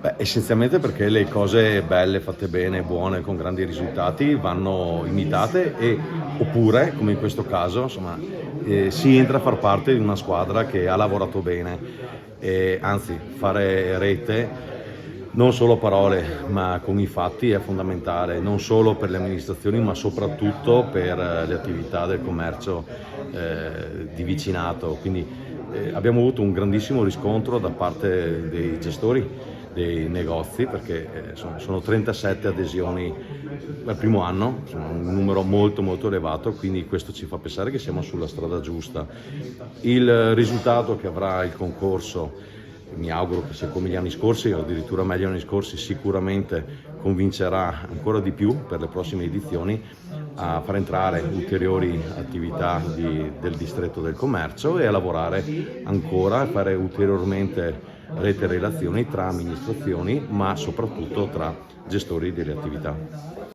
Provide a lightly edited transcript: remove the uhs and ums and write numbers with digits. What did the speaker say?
Beh, essenzialmente perché le cose belle, fatte bene, buone, con grandi risultati vanno imitate oppure, come in questo caso, insomma, si entra a far parte di una squadra che ha lavorato bene. Anzi, fare rete non solo a parole, ma con i fatti è fondamentale, non solo per le amministrazioni, ma soprattutto per le attività del commercio di vicinato. Quindi abbiamo avuto un grandissimo riscontro da parte dei gestori dei negozi, perché sono 37 adesioni al primo anno, insomma, un numero molto molto elevato, quindi questo ci fa pensare che siamo sulla strada giusta. Il risultato che avrà il concorso, mi auguro che sia come gli anni scorsi, o addirittura meglio gli anni scorsi, sicuramente convincerà ancora di più per le prossime edizioni a far entrare ulteriori attività del distretto del commercio e a lavorare ancora, a fare ulteriormente rete e relazioni tra amministrazioni, ma soprattutto tra gestori delle attività.